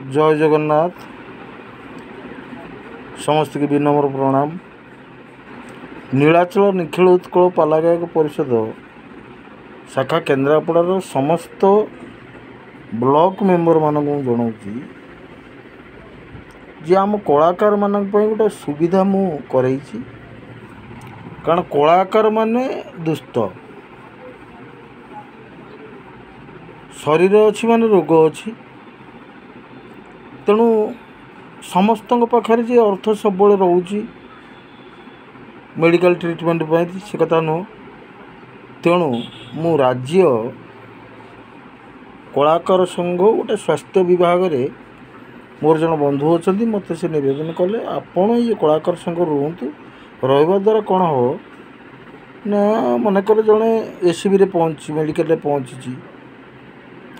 जय जगन्नाथ। समस्त की विनम्र प्रणाम। नीलाचल निखिल उत्कल पाला गायक परिषद शाखा केन्द्रापड़ार समस्त ब्लॉक मेंबर मानक जनाऊँगी जे आम कलाकार मानक गोटे सुविधा मु करई कारण कलाकार माने दुष्ट शरीर अच्छी माने रोग अच्छी तेणु समस्त पाखे जे अर्थ सब रोचे मेडिकल ट्रीटमेंट से कथा नुह तेणु मु राज्य कलाकार संघ गोटे स्वास्थ्य विभाग रे मोर जन बंधु अच्छा मत से नवेदन कले आपण ये कलाकार संघ रुहतु रहा द्वारा कौन हो ना मनकर जड़े एसीबी रे पहुँची मेडिकल पहुँची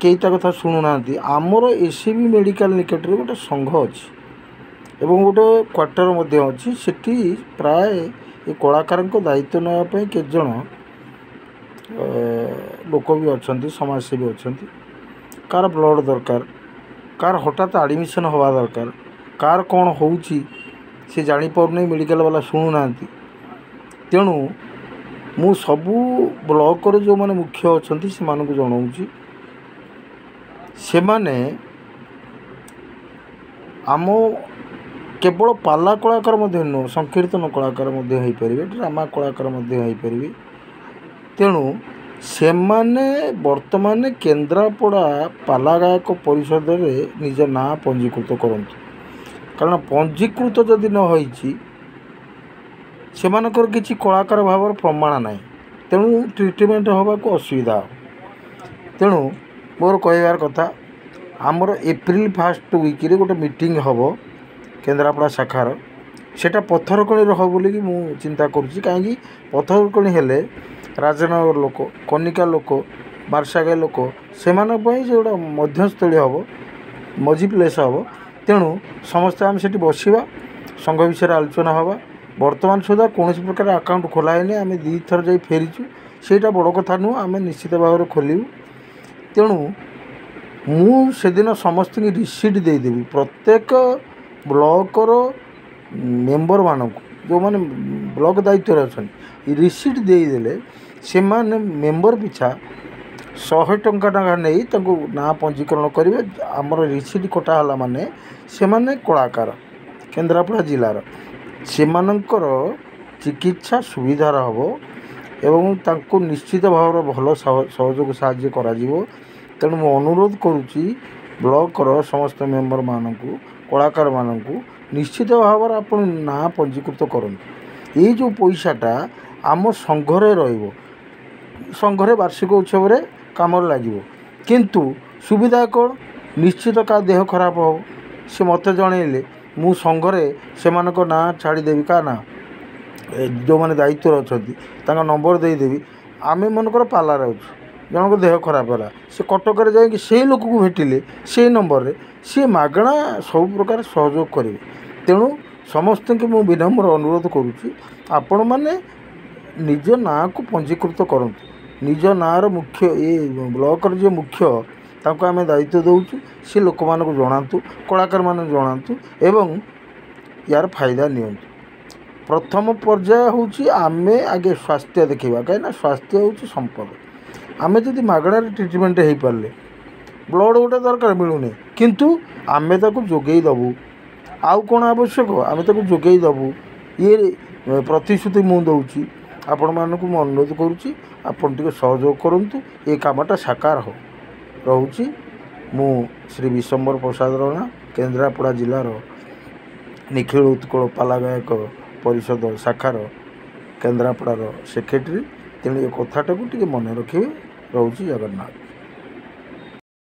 कई कथा शुणुना आमर एसीबी मेडिकल निकट में गोटे संघ अच्छी एवं गोटे क्वार्टर अच्छी सेठी प्राय ये कलाकार दायित्व नापी के जन लोक भी अच्छा समाजसेवी अच्छा कार ब्लड दरकार कार हठात आडमिशन हवा दरकार कार कौन हो जापार मेडिकल वाला शुणुना तेणु मु सबू ब्लॉक जो मैंने मुख्य अच्छा से जनाऊँगी से माने आम केवल पाला कलाकार नुह संकीर्तन कलाकार ड्रामा कलाकार पारे तेणु से माने वर्तमान केन्द्रापड़ा पाला गायक परिषद रे निज ना पंजीकृत करंतु कारण पंजीकृत जदि न होईची से मानकर किसी कलाकार भाव प्रमाण ना तेणु ट्रीटमेंट हवा को असुविधा तेणु मोर कहबार कथा आमर एप्रिल 1 वीक रे गोटे मीटिंग हम केन्द्रापड़ा शाखार सेटा पत्थरकणी हो बोली मु चिंता करुँची कहीं पत्थरकणी हेले राजनगर लोक कनिका लोक मार्शागाई लोक से जोड़ा मध्यस्थली हम मझी प्लेस हम तेणु समस्ते आम से बसवा संघ विषय आलोचना हवा वर्तमान सुधा कौन प्रकार अकाउंट खोलाइने आम 2 थर जा फेरीचु सेटा बड़ कथा नुह आम निश्चित भाव में खोलू तेणु से दिन समस्त रिसीट देदेवी प्रत्येक ब्लॉकर मेंबर मानक जो माने ब्लॉक दायित्व अच्छा रिसीट देदेले से माने मेंबर पिछा 100 टंका नहीं ना पंजीकरण करेंगे आमर रिसीट कटाला माने से माने कलाकार केन्द्रापड़ा जिलार से मानकर चिकित्सा सुविधा हम एवं तांको निश्चित भाव भल सहयोग साहाय्य करा तेणु मु अनुरोध करुच्ची ब्लॉकर समस्त मेंबर मानक कलाकार मानक निश्चित भाव में आप ना पंजीकृत करंतु ये जो पैसाटा आम संघरे रहिबो संघरे वार्षिक उत्सव रे काम लगे किंतु सुविधा कौन निश्चित का देह खराब हो से मत जनइले मु संघरे से ना छाड़देवी का ना जो मैंने दायित्व अच्छा नंबर देदेवी आम मनकर पालार अच्छे जनक देह खराब है से कटक जा लोक को भेटिले से नंबर रे सी मागणा सब प्रकार सहयोग करेंगे तेणु समस्त के मु विनम्र अनुरोध करुच्ची आपण मैंने निज ना को पंजीकृत करंतु निज नार मुख्य ये ब्लॉकर जो मुख्य तांको आमे दायित्व दउचु से लोक मान को जनातु कलाकार मान जनातु एवं यार फायदा नियंतु प्रथम पर्याय होची आमे आगे स्वास्थ्य देखा कहीं स्वास्थ्य होची संपद आमे जदि मागणार ट्रीटमेंट हो पारे ब्लड गोटे दरकार मिलूनी किंतु आमे ताको जोगई दबू आउ कौन आवश्यक आम ताको जोगई दबू ये प्रतिश्रुति मु दउची आपण मानक मु अनुरोध करुच्ची आपण टिके सहयोग करंतु ये कामटा साकार हो रोची मु श्री विशंबर प्रसाद राणा केन्द्रापड़ा जिलार निखिल उत्कल पाला गायक परिषद शाखार केन्द्रापड़ार सेक्रेटरी तेणु ये कथाटा को टिके मन रखिए रोची जगन्नाथ।